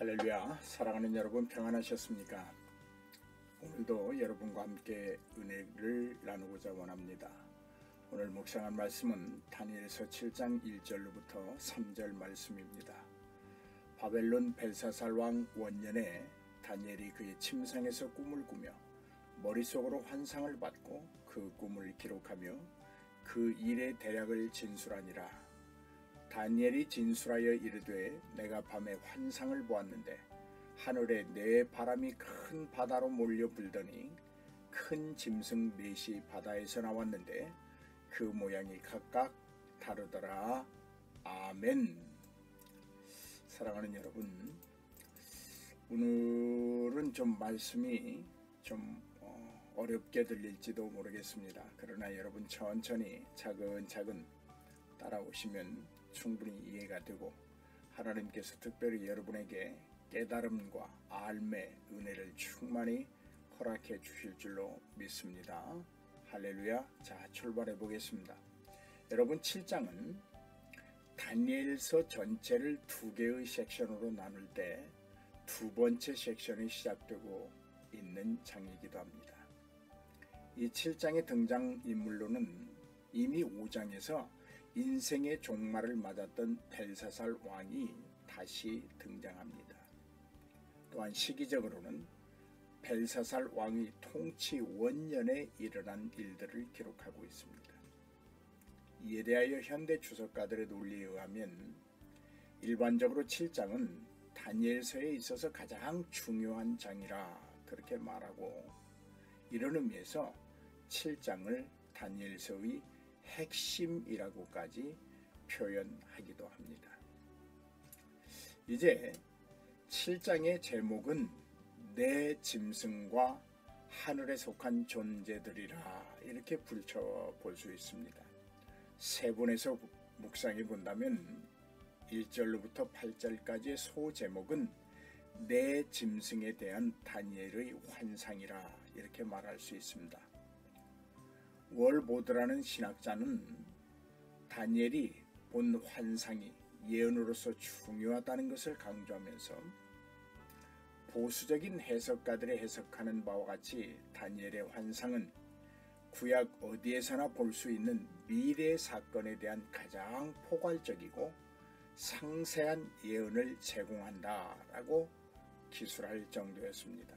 할렐루야, 사랑하는 여러분 평안하셨습니까? 오늘도 여러분과 함께 은혜를 나누고자 원합니다. 오늘 묵상한 말씀은 다니엘서 7장 1절로부터 3절 말씀입니다. 바벨론 벨사살 왕 원년에 다니엘이 그의 침상에서 꿈을 꾸며 머릿속으로 환상을 받고 그 꿈을 기록하며 그 일의 대략을 진술하니라. 다니엘이 진술하여 이르되 내가 밤에 환상을 보았는데 하늘에 네 바람이 큰 바다로 몰려 불더니 큰 짐승 넷이 바다에서 나왔는데 그 모양이 각각 다르더라. 아멘. 사랑하는 여러분, 오늘은 좀 말씀이 좀 어렵게 들릴지도 모르겠습니다. 그러나 여러분 천천히 차근차근 따라오시면 충분히 이해가 되고 하나님께서 특별히 여러분에게 깨달음과 알매 은혜를 충만히 허락해 주실 줄로 믿습니다. 할렐루야. 자, 출발해 보겠습니다. 여러분 7장은 다니엘서 전체를 두 개의 섹션으로 나눌 때 두 번째 섹션이 시작되고 있는 장이기도 합니다. 이 7장의 등장인물로는 이미 5장에서 인생의 종말을 맞았던 벨사살 왕이 다시 등장합니다. 또한 시기적으로는 벨사살 왕의 통치 원년에 일어난 일들을 기록하고 있습니다. 이에 대하여 현대 주석가들의 논리에 의하면 일반적으로 7장은 다니엘서에 있어서 가장 중요한 장이라 그렇게 말하고, 이런 의미에서 7장을 다니엘서의 핵심이라고까지 표현하기도 합니다. 이제 7장의 제목은 내 짐승과 하늘에 속한 존재들이라 이렇게 붙여볼 수 있습니다. 세분에서 묵상해 본다면 1절로부터 8절까지의 소제목은 내 짐승에 대한 다니엘의 환상이라 이렇게 말할 수 있습니다. 월보드라는 신학자는 다니엘이 본 환상이 예언으로서 중요하다는 것을 강조하면서 보수적인 해석가들이 해석하는 바와 같이 다니엘의 환상은 구약 어디에서나 볼 수 있는 미래 사건에 대한 가장 포괄적이고 상세한 예언을 제공한다라고 기술할 정도였습니다.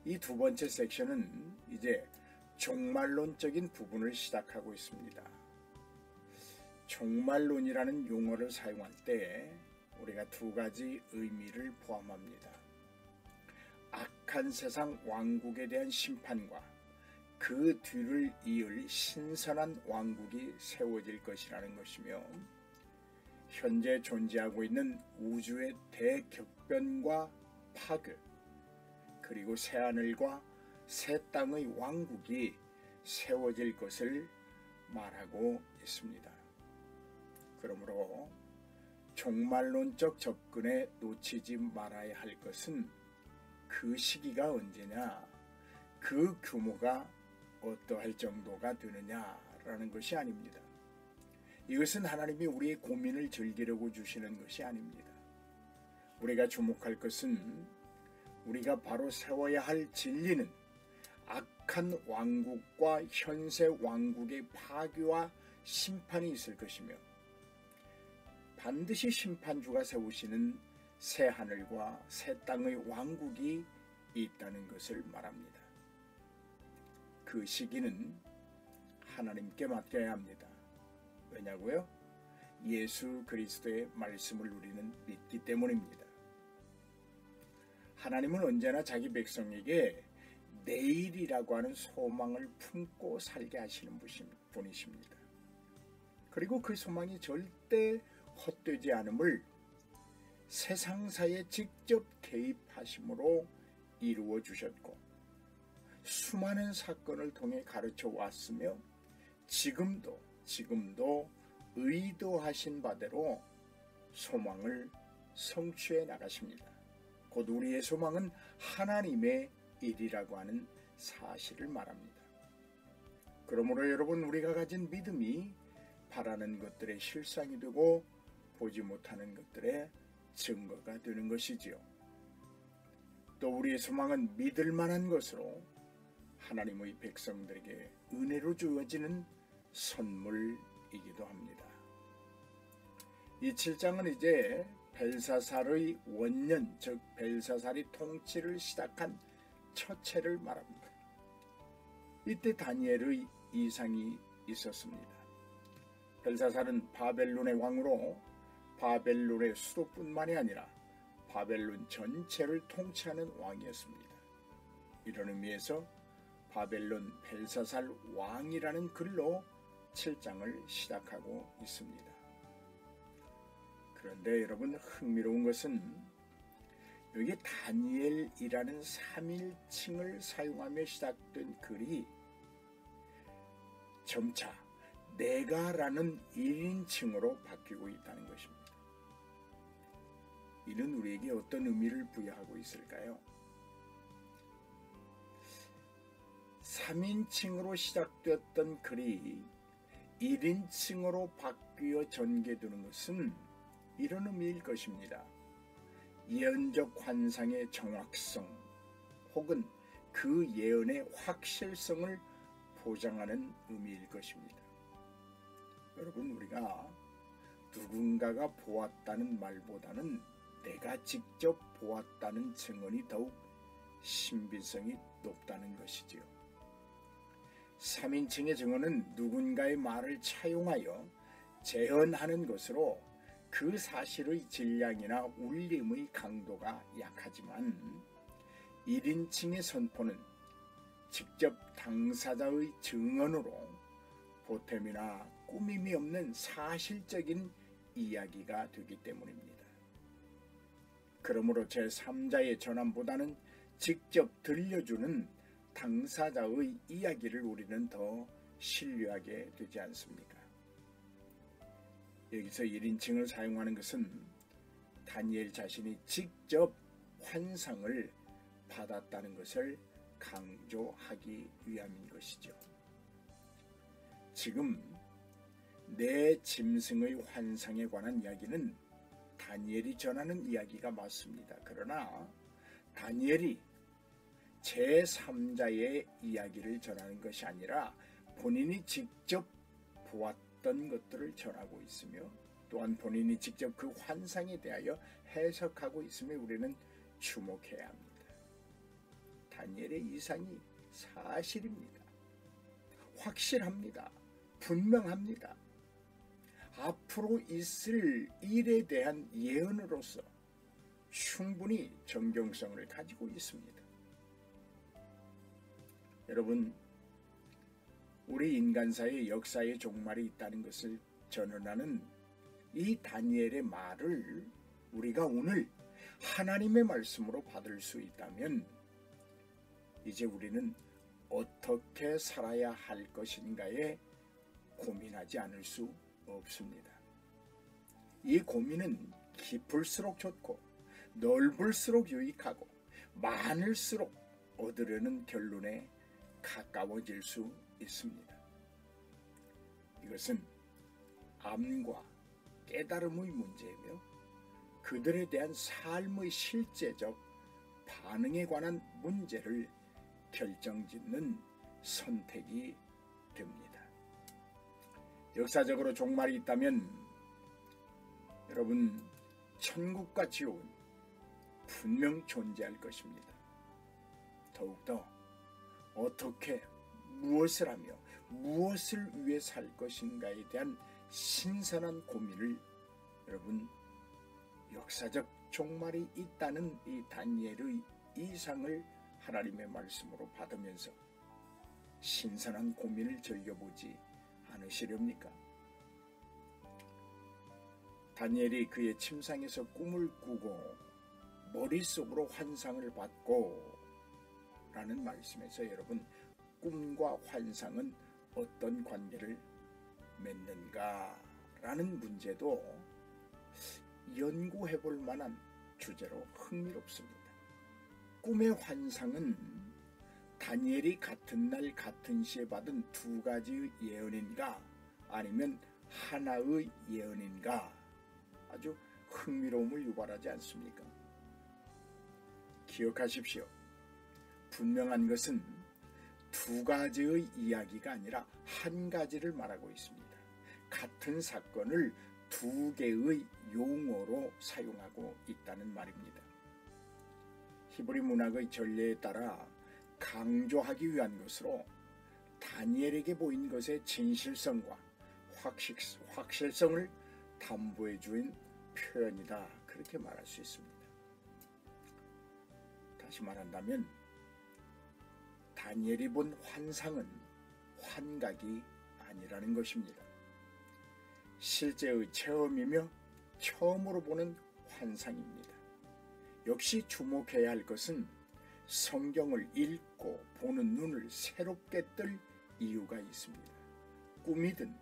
이 두 번째 섹션은 이제 종말론적인 부분을 시작하고 있습니다. 종말론이라는 용어를 사용할 때 우리가 두 가지 의미를 포함합니다. 악한 세상 왕국에 대한 심판과 그 뒤를 이을 신선한 왕국이 세워질 것이라는 것이며, 현재 존재하고 있는 우주의 대격변과 파괴, 그리고 새하늘과 새 땅의 왕국이 세워질 것을 말하고 있습니다. 그러므로 종말론적 접근에 놓치지 말아야 할 것은 그 시기가 언제냐, 그 규모가 어떠할 정도가 되느냐라는 것이 아닙니다. 이것은 하나님이 우리의 고민을 즐기려고 주시는 것이 아닙니다. 우리가 주목할 것은 우리가 바로 세워야 할 진리는 악한 왕국과 현세 왕국의 파괴와 심판이 있을 것이며, 반드시 심판주가 세우시는 새 하늘과 새 땅의 왕국이 있다는 것을 말합니다. 그 시기는 하나님께 맡겨야 합니다. 왜냐고요? 예수 그리스도의 말씀을 우리는 믿기 때문입니다. 하나님은 언제나 자기 백성에게 내일이라고 하는 소망을 품고 살게 하시는 분이십니다. 그리고 그 소망이 절대 헛되지 않음을 세상사에 직접 개입하심으로 이루어 주셨고, 수많은 사건을 통해 가르쳐 왔으며 지금도 의도하신 바대로 소망을 성취해 나가십니다. 곧 우리의 소망은 하나님의 일이라고 하는 사실을 말합니다. 그러므로 여러분, 우리가 가진 믿음이 바라는 것들의 실상이 되고 보지 못하는 것들의 증거가 되는 것이지요. 또 우리의 소망은 믿을 만한 것으로 하나님의 백성들에게 은혜로 주어지는 선물이기도 합니다. 이 7장은 이제 벨사살의 원년, 즉 벨사살이 통치를 시작한 첫 해를 말합니다. 이때 다니엘의 이상이 있었습니다. 벨사살은 바벨론의 왕으로 바벨론의 수도뿐만이 아니라 바벨론 전체를 통치하는 왕이었습니다. 이런 의미에서 바벨론 벨사살 왕이라는 글로 7장을 시작하고 있습니다. 그런데 여러분, 흥미로운 것은 여기 다니엘이라는 3인칭을 사용하며 시작된 글이 점차 내가라는 1인칭으로 바뀌고 있다는 것입니다. 이는 우리에게 어떤 의미를 부여하고 있을까요? 3인칭으로 시작되었던 글이 1인칭으로 바뀌어 전개되는 것은 이런 의미일 것입니다. 예언적 환상의 정확성 혹은 그 예언의 확실성을 보장하는 의미일 것입니다. 여러분, 우리가 누군가가 보았다는 말보다는 내가 직접 보았다는 증언이 더욱 신빙성이 높다는 것이지요. 3인칭의 증언은 누군가의 말을 차용하여 재현하는 것으로 그 사실의 질량이나 울림의 강도가 약하지만 1인칭의 선포는 직접 당사자의 증언으로 보탬이나 꾸밈이 없는 사실적인 이야기가 되기 때문입니다. 그러므로 제3자의 전함보다는 직접 들려주는 당사자의 이야기를 우리는 더 신뢰하게 되지 않습니까? 여기서 1인칭을 사용하는 것은 다니엘 자신이 직접 환상을 받았다는 것을 강조하기 위함인 것이죠. 지금 내 짐승의 환상에 관한 이야기는 다니엘이 전하는 이야기가 맞습니다. 그러나 다니엘이 제3자의 이야기를 전하는 것이 아니라 본인이 직접 보았던 것들을 전하고 있으며 또한 본인이 직접 그 환상에 대하여 해석하고 있음에 우리는 주목해야 합니다. 다니엘의 이상이 사실입니다. 확실합니다. 분명합니다. 앞으로 있을 일에 대한 예언으로서 충분히 정경성을 가지고 있습니다. 여러분, 우리 인간사의 역사의 종말이 있다는 것을 전언하는 이 다니엘의 말을 우리가 오늘 하나님의 말씀으로 받을 수 있다면 이제 우리는 어떻게 살아야 할 것인가에 고민하지 않을 수 없습니다. 이 고민은 깊을수록 좋고 넓을수록 유익하고 많을수록 얻으려는 결론에 가까워질 수 있습니다. 이것은 암과 깨달음의 문제이며 그들에 대한 삶의 실제적 반응에 관한 문제를 결정짓는 선택이 됩니다. 역사적으로 종말이 있다면 여러분, 천국과 지옥은 분명 존재할 것입니다. 더욱더 어떻게 무엇을 하며 무엇을 위해 살 것인가에 대한 신선한 고민을 여러분, 역사적 종말이 있다는 이 다니엘의 이상을 하나님의 말씀으로 받으면서 신선한 고민을 즐겨보지 않으시렵니까? 다니엘이 그의 침상에서 꿈을 꾸고 머릿속으로 환상을 받고 라는 말씀에서 여러분, 꿈과 환상은 어떤 관계를 맺는가 라는 문제도 연구해 볼 만한 주제로 흥미롭습니다. 꿈의 환상은 다니엘이 같은 날 같은 시에 받은 두 가지의 예언인가 아니면 하나의 예언인가 아주 흥미로움을 유발하지 않습니까? 기억하십시오. 분명한 것은 두 가지의 이야기가 아니라 한 가지를 말하고 있습니다. 같은 사건을 두 개의 용어로 사용하고 있다는 말입니다. 히브리 문학의 전례에 따라 강조하기 위한 것으로 다니엘에게 보인 것의 진실성과 확실성을 담보해 준 표현이다. 그렇게 말할 수 있습니다. 다시 말한다면 다니엘이 본 환상은 환각이 아니라는 것입니다. 실제의 체험이며 처음으로 보는 환상입니다. 역시 주목해야 할 것은 성경을 읽고 보는 눈을 새롭게 뜰 이유가 있습니다. 꿈이든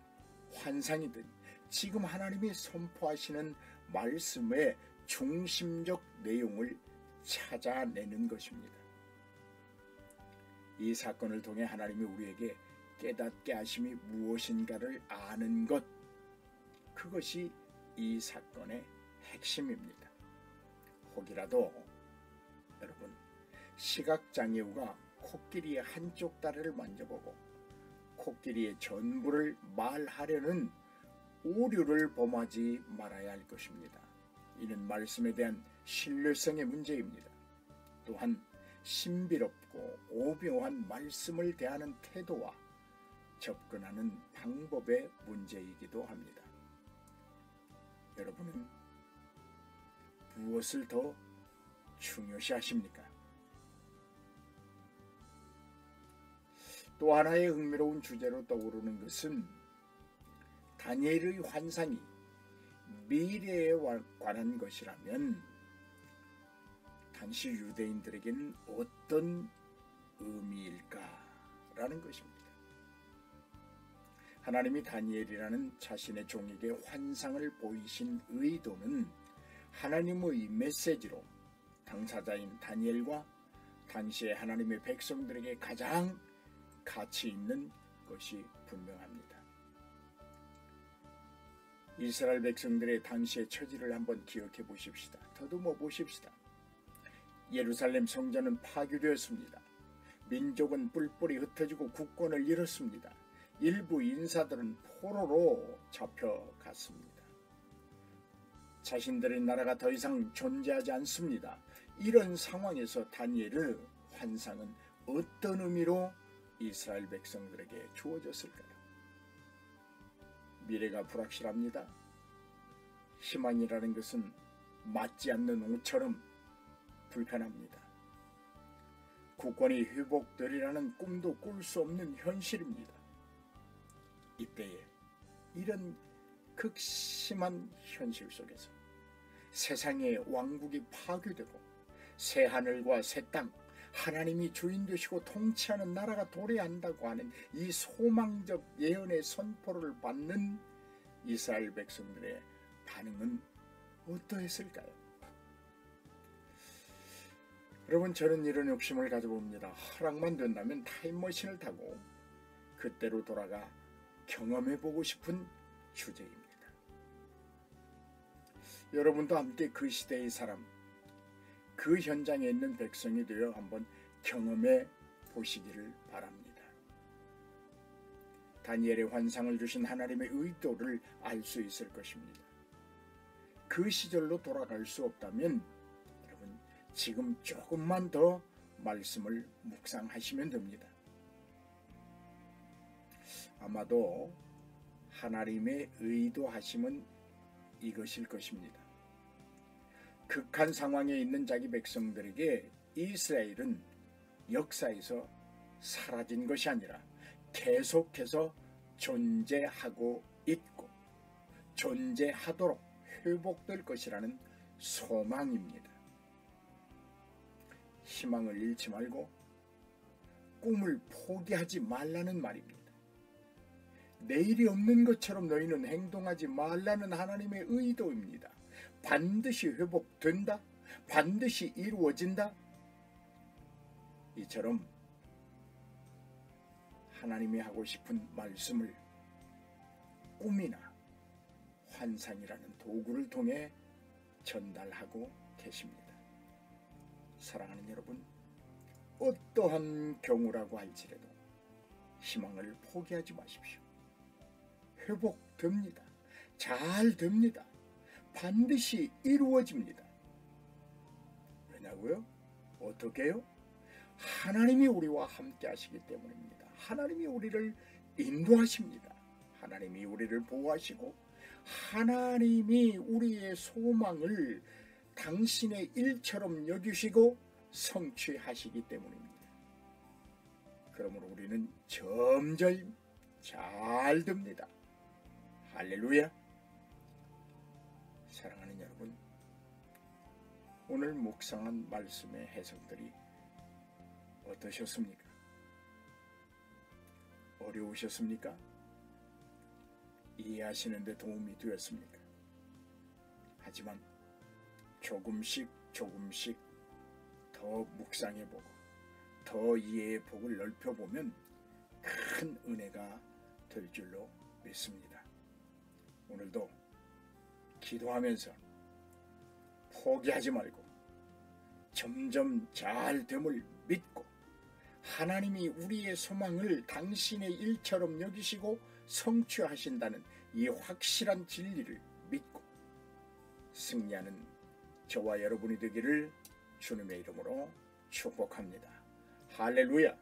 환상이든 지금 하나님이 선포하시는 말씀의 중심적 내용을 찾아내는 것입니다. 이 사건을 통해 하나님이 우리에게 깨닫게 하심이 무엇인가를 아는 것, 그것이 이 사건의 핵심입니다. 혹이라도 여러분, 시각장애우가 코끼리의 한쪽 다리를 만져보고 코끼리의 전부를 말하려는 오류를 범하지 말아야 할 것입니다. 이는 말씀에 대한 신뢰성의 문제입니다. 또한 신비롭고 오묘한 말씀을 대하는 태도와 접근하는 방법의 문제이기도 합니다. 여러분은 무엇을 더 중요시하십니까? 또 하나의 흥미로운 주제로 떠오르는 것은 다니엘의 환상이 미래에 관한 것이라면 당시 유대인들에게는 어떤 의미일까라는 것입니다. 하나님이 다니엘이라는 자신의 종에게 환상을 보이신 의도는 하나님의 메시지로 당사자인 다니엘과 당시의 하나님의 백성들에게 가장 가치 있는 것이 분명합니다. 이스라엘 백성들의 당시의 처지를 한번 기억해 보십시다. 더듬어 보십시다. 예루살렘 성전은 파괴되었습니다. 민족은 뿔뿔이 흩어지고 국권을 잃었습니다. 일부 인사들은 포로로 잡혀갔습니다. 자신들의 나라가 더 이상 존재하지 않습니다. 이런 상황에서 다니엘의 환상은 어떤 의미로 이스라엘 백성들에게 주어졌을까요? 미래가 불확실합니다. 희망이라는 것은 맞지 않는 옷처럼 불편합니다. 국권이 회복되리라는 꿈도 꿀 수 없는 현실입니다. 이때에 이런 극심한 현실 속에서 세상의 왕국이 파괴되고 새 하늘과 새 땅, 하나님이 주인 되시고 통치하는 나라가 도래한다고 하는 이 소망적 예언의 선포를 받는 이스라엘 백성들의 반응은 어떠했을까요? 여러분, 저는 이런 욕심을 가져봅니다. 허락만 된다면 타임머신을 타고 그때로 돌아가 경험해보고 싶은 주제입니다. 여러분도 함께 그 시대의 사람, 그 현장에 있는 백성이 되어 한번 경험해 보시기를 바랍니다. 다니엘의 환상을 주신 하나님의 의도를 알 수 있을 것입니다. 그 시절로 돌아갈 수 없다면 여러분, 지금 조금만 더 말씀을 묵상하시면 됩니다. 아마도 하나님의 의도하심은 이것일 것입니다. 극한 상황에 있는 자기 백성들에게 이스라엘은 역사에서 사라진 것이 아니라 계속해서 존재하고 있고 존재하도록 회복될 것이라는 소망입니다. 희망을 잃지 말고 꿈을 포기하지 말라는 말입니다. 내일이 없는 것처럼 너희는 행동하지 말라는 하나님의 의도입니다. 반드시 회복된다. 반드시 이루어진다. 이처럼 하나님이 하고 싶은 말씀을 꿈이나 환상이라는 도구를 통해 전달하고 계십니다. 사랑하는 여러분, 어떠한 경우라고 할지라도 희망을 포기하지 마십시오. 회복됩니다. 잘 됩니다. 반드시 이루어집니다. 왜냐고요? 어떻게요? 하나님이 우리와 함께 하시기 때문입니다. 하나님이 우리를 인도하십니다. 하나님이 우리를 보호하시고 하나님이 우리의 소망을 당신의 일처럼 여기시고 성취하시기 때문입니다. 그러므로 우리는 점점 잘 됩니다. 할렐루야. 사랑하는 여러분, 오늘 묵상한 말씀의 해석들이 어떠셨습니까? 어려우셨습니까? 이해하시는 데 도움이 되었습니까? 하지만 조금씩 더 묵상해보고 더 이해의 폭을 넓혀보면 큰 은혜가 될 줄로 믿습니다. 오늘도 기도하면서 포기하지 말고 점점 잘 됨을 믿고 하나님이 우리의 소망을 당신의 일처럼 여기시고 성취하신다는 이 확실한 진리를 믿고 승리하는 저와 여러분이 되기를 주님의 이름으로 축복합니다. 할렐루야.